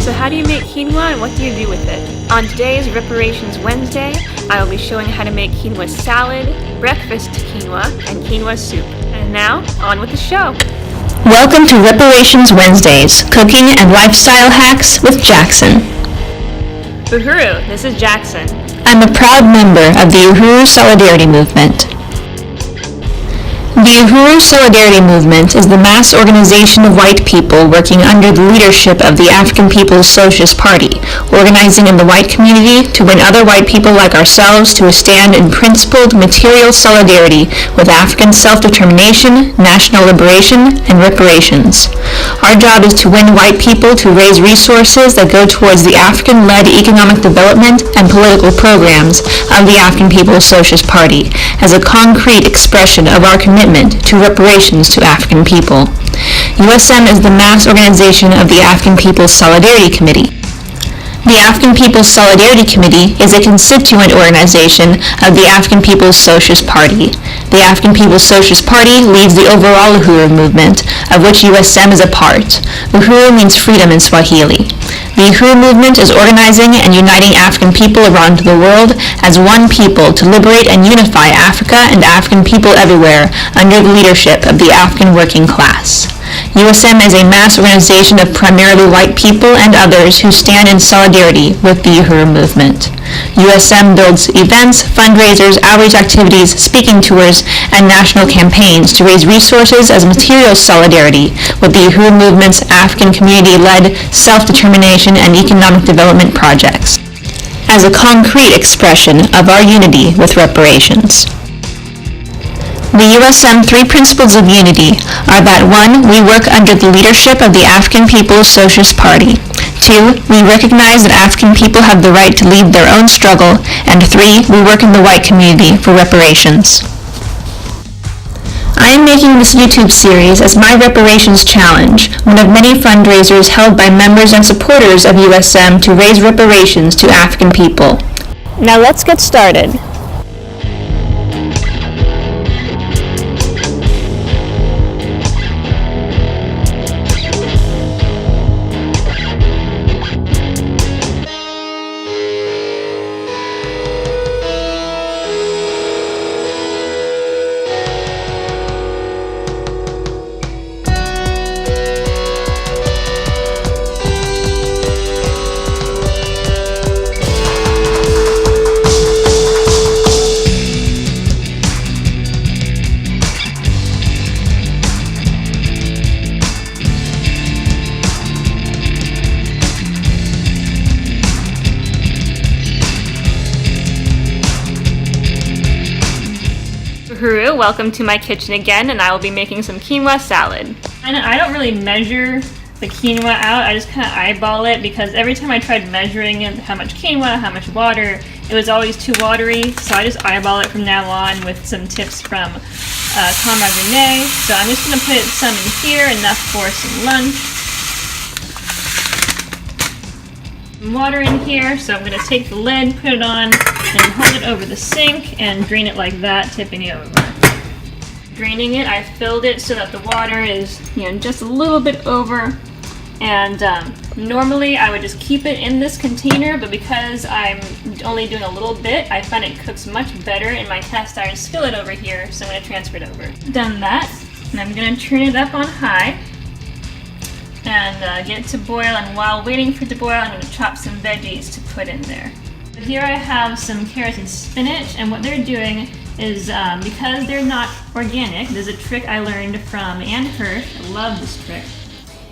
So how do you make quinoa and what do you do with it? On today's Reparations Wednesday, I will be showing how to make quinoa salad, breakfast quinoa, and quinoa soup. And now, on with the show! Welcome to Reparations Wednesdays, Cooking and Lifestyle Hacks with Jackson. Uhuru, this is Jackson. I'm a proud member of the Uhuru Solidarity Movement. The Uhuru Solidarity Movement is the mass organization of white people working under the leadership of the African People's Socialist Party, organizing in the white community to win other white people like ourselves to a stand in principled material solidarity with African self-determination, national liberation, and reparations. Our job is to win white people to raise resources that go towards the African-led economic development and political programs of the African People's Socialist Party as a concrete expression of our commitment to reparations to African people. USM is the mass organization of the African People's Solidarity Committee. The African People's Solidarity Committee is a constituent organization of the African People's Socialist Party. The African People's Socialist Party leads the overall Uhuru movement, of which USM is a part. Uhuru means freedom in Swahili. The Uhuru movement is organizing and uniting African people around the world as one people to liberate and unify Africa and African people everywhere under the leadership of the African working class. USM is a mass organization of primarily white people and others who stand in solidarity with the Uhuru movement. USM builds events, fundraisers, outreach activities, speaking tours, and national campaigns to raise resources as material solidarity with the Uhuru movement's African community-led self-determination and economic development projects, as a concrete expression of our unity with reparations. The USM three principles of unity are that 1. We work under the leadership of the African People's Socialist Party. 2. We recognize that African people have the right to lead their own struggle. And 3. We work in the white community for reparations. I am making this YouTube series as my Reparations Challenge, one of many fundraisers held by members and supporters of USM to raise reparations to African people. Now let's get started. Uhuru, welcome to my kitchen again, and I will be making some quinoa salad. And I don't really measure the quinoa out, I just kind of eyeball it because every time I tried measuring it, how much quinoa, how much water, it was always too watery, so I just eyeball it from now on with some tips from Comrade Renee. So I'm just going to put some in here, enough for some lunch. Some water in here, so I'm going to take the lid, put it on, and hold it over the sink and drain it like that, tipping it over. Draining it, I filled it so that the water is, just a little bit over. And normally I would just keep it in this container, but because I'm only doing a little bit, I find it cooks much better in my cast iron skillet over here, so I'm going to transfer it over. Done that, and I'm going to turn it up on high and get it to boil, and while waiting for it to boil, I'm going to chop some veggies to put in there. Here I have some carrots and spinach, and what they're doing is, because they're not organic, there's a trick I learned from Ann Hirsch, I love this trick,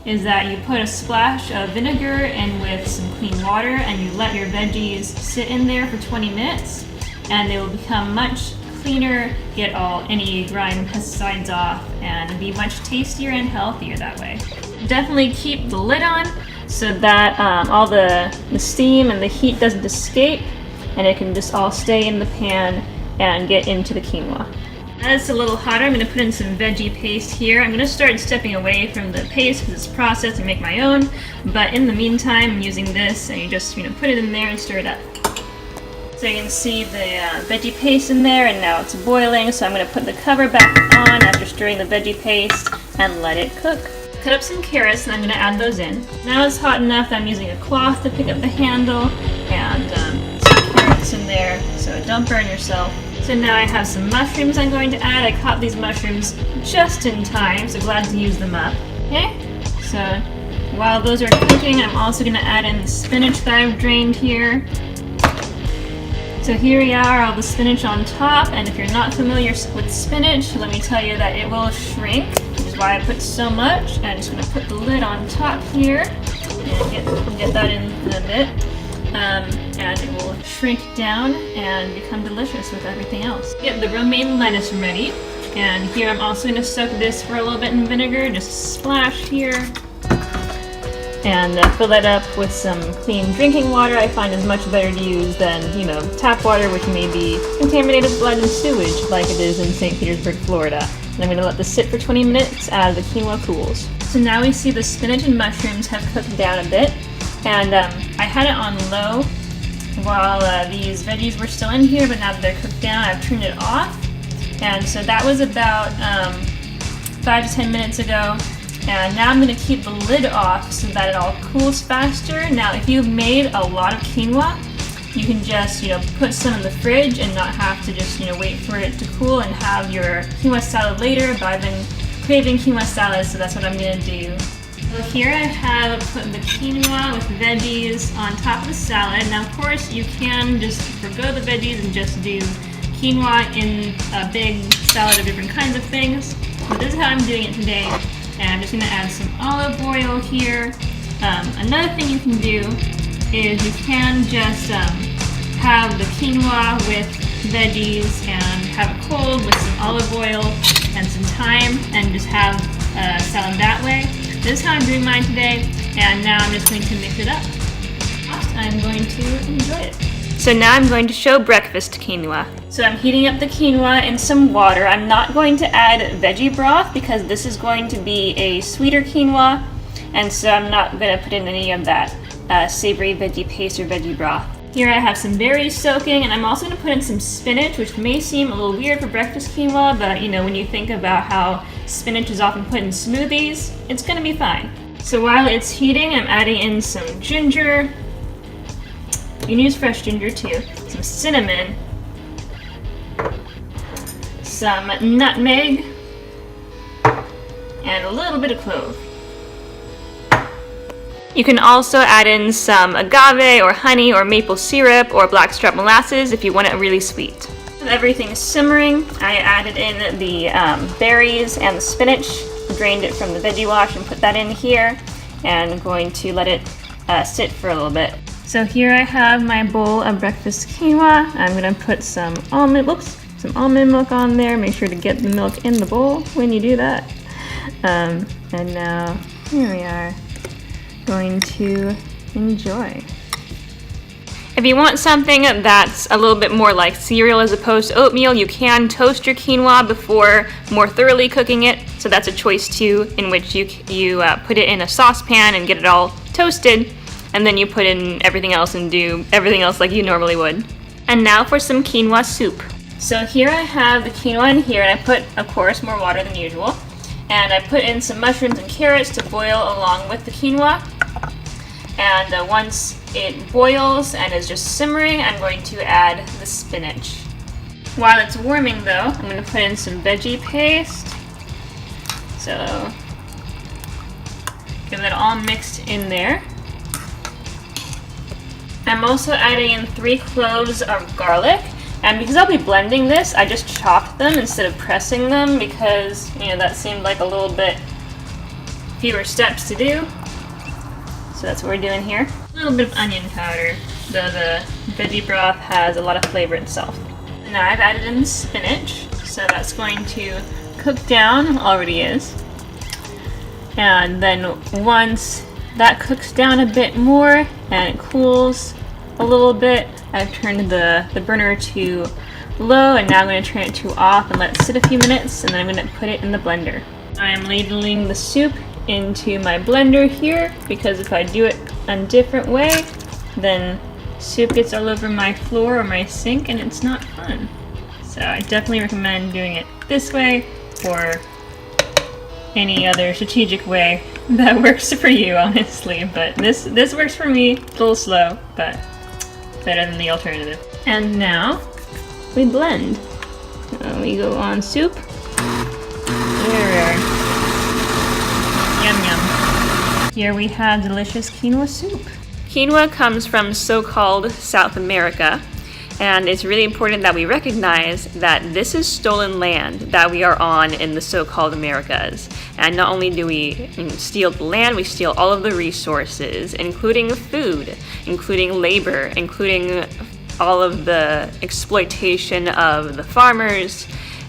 is that you put a splash of vinegar in with some clean water and you let your veggies sit in there for 20 minutes and they will become much cleaner, get any grime pesticides off, and be much tastier and healthier that way. Definitely keep the lid on so that all the steam and the heat doesn't escape and it can just all stay in the pan and get into the quinoa. As it's a little hotter, I'm going to put in some veggie paste here. I'm going to start stepping away from the paste because it's processed and make my own, but in the meantime I'm using this, and you just put it in there and stir it up. So you can see the veggie paste in there, and now it's boiling, so I'm going to put the cover back on after stirring the veggie paste and let it cook. Cut up some carrots and I'm going to add those in. Now it's hot enough that I'm using a cloth to pick up the handle and some carrots in there so don't burn yourself. So now I have some mushrooms I'm going to add. I caught these mushrooms just in time, so glad to use them up. Okay, so while those are cooking, I'm also going to add in the spinach that I've drained here. So here we are, all the spinach on top, and if you're not familiar with spinach, let me tell you that it will shrink, which is why I put so much. And I'm just going to put the lid on top here and get that in a bit. And it will shrink down and become delicious with everything else. Get the romaine lettuce ready, and here I'm also going to soak this for a little bit in vinegar, just a splash here. And fill that up with some clean drinking water. I find is much better to use than, tap water, which may be contaminated with blood and sewage like it is in St. Petersburg, Florida. And I'm going to let this sit for 20 minutes as the quinoa cools. So now we see the spinach and mushrooms have cooked down a bit. And I had it on low while these veggies were still in here, but now that they're cooked down, I've turned it off. And so that was about 5 to 10 minutes ago. And now I'm going to keep the lid off so that it all cools faster. Now, if you've made a lot of quinoa, you can just, put some in the fridge and not have to just, wait for it to cool and have your quinoa salad later. But I've been craving quinoa salad, so that's what I'm going to do. So here I have put the quinoa with veggies on top of the salad. Now, of course, you can just forgo the veggies and just do quinoa in a big salad of different kinds of things. But this is how I'm doing it today. And I'm just going to add some olive oil here. Another thing you can do is you can just have the quinoa with veggies and have it cold with some olive oil and some thyme and just have a salad that way. This is how I'm doing mine today, and now I'm just going to mix it up. I'm going to enjoy it. So now I'm going to show breakfast quinoa. So I'm heating up the quinoa in some water. I'm not going to add veggie broth because this is going to be a sweeter quinoa, and so I'm not going to put in any of that savory veggie paste or veggie broth. Here I have some berries soaking, and I'm also going to put in some spinach, which may seem a little weird for breakfast quinoa, but when you think about how spinach is often put in smoothies, it's going to be fine. So while it's heating, I'm adding in some ginger. You can use fresh ginger too. Some cinnamon, some nutmeg, and a little bit of clove. You can also add in some agave or honey or maple syrup or blackstrap molasses if you want it really sweet. With everything simmering, I added in the berries and the spinach, drained it from the veggie wash and put that in here, and I'm going to let it sit for a little bit. So here I have my bowl of breakfast quinoa. I'm going to put some almond milk on there. Make sure to get the milk in the bowl when you do that. And now here we are, going to enjoy. If you want something that's a little bit more like cereal as opposed to oatmeal, you can toast your quinoa before more thoroughly cooking it. So that's a choice too, in which you put it in a saucepan and get it all toasted. And then you put in everything else and do everything else like you normally would. And now for some quinoa soup. So here I have the quinoa in here, and I put, of course, more water than usual. And I put in some mushrooms and carrots to boil along with the quinoa. And once it boils and is just simmering, I'm going to add the spinach. While it's warming though, I'm going to put in some veggie paste. So get that all mixed in there. I'm also adding in 3 cloves of garlic, and because I'll be blending this, I just chopped them instead of pressing them because, that seemed like a little bit fewer steps to do. So that's what we're doing here. A little bit of onion powder, though the veggie broth has a lot of flavor itself. And now I've added in the spinach, so that's going to cook down, already is. And then once that cooks down a bit more and it cools a little bit, I've turned the burner to low, and now I'm going to turn it to off and let it sit a few minutes, and then I'm going to put it in the blender. I am ladling the soup into my blender here because if I do it a different way, then soup gets all over my floor or my sink and it's not fun. So I definitely recommend doing it this way or any other strategic way that works for you, honestly. But this works for me. It's a little slow, but better than the alternative. And now we blend. We go on soup. There. Yum yum. Here we have delicious quinoa soup. Quinoa comes from so-called South America, and it's really important that we recognize that this is stolen land that we are on in the so-called Americas. And not only do we steal the land, we steal all of the resources, including food, including labor, including all of the exploitation of the farmers,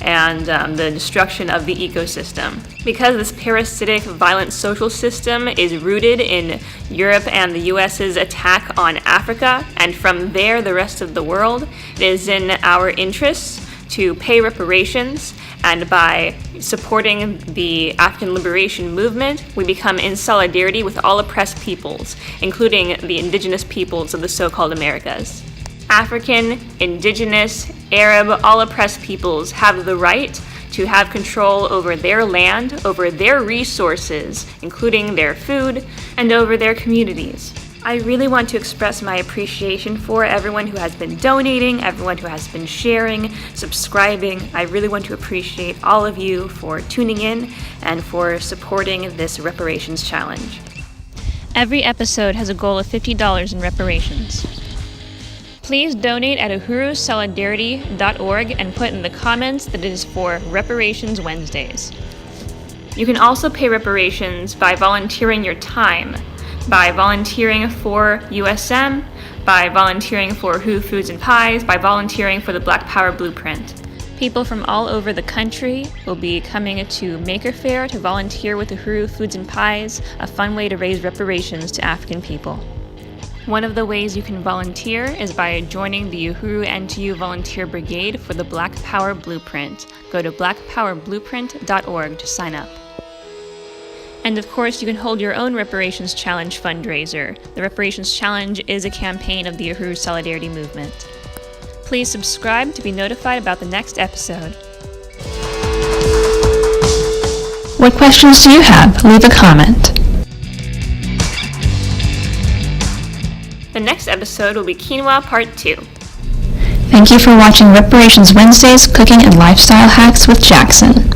and the destruction of the ecosystem. Because this parasitic, violent social system is rooted in Europe and the US's attack on Africa, and from there the rest of the world, it is in our interests to pay reparations, and by supporting the African liberation movement, we become in solidarity with all oppressed peoples, including the indigenous peoples of the so-called Americas. African, indigenous, Arab, all oppressed peoples have the right to have control over their land, over their resources, including their food, and over their communities. I really want to express my appreciation for everyone who has been donating, everyone who has been sharing, subscribing. I really want to appreciate all of you for tuning in and for supporting this reparations challenge. Every episode has a goal of $50 in reparations. Please donate at uhurusolidarity.org and put in the comments that it is for Reparations Wednesdays. You can also pay reparations by volunteering your time, by volunteering for USM, by volunteering for Uhuru Foods and Pies, by volunteering for the Black Power Blueprint. People from all over the country will be coming to Maker Faire to volunteer with Uhuru Foods and Pies, a fun way to raise reparations to African people. One of the ways you can volunteer is by joining the Uhuru NTU Volunteer Brigade for the Black Power Blueprint. Go to blackpowerblueprint.org to sign up. And of course, you can hold your own Reparations Challenge fundraiser. The Reparations Challenge is a campaign of the Uhuru Solidarity Movement. Please subscribe to be notified about the next episode. What questions do you have? Leave a comment. The next episode will be Quinoa Part 2. Thank you for watching Reparations Wednesdays Cooking and Lifestyle Hacks with Jackson.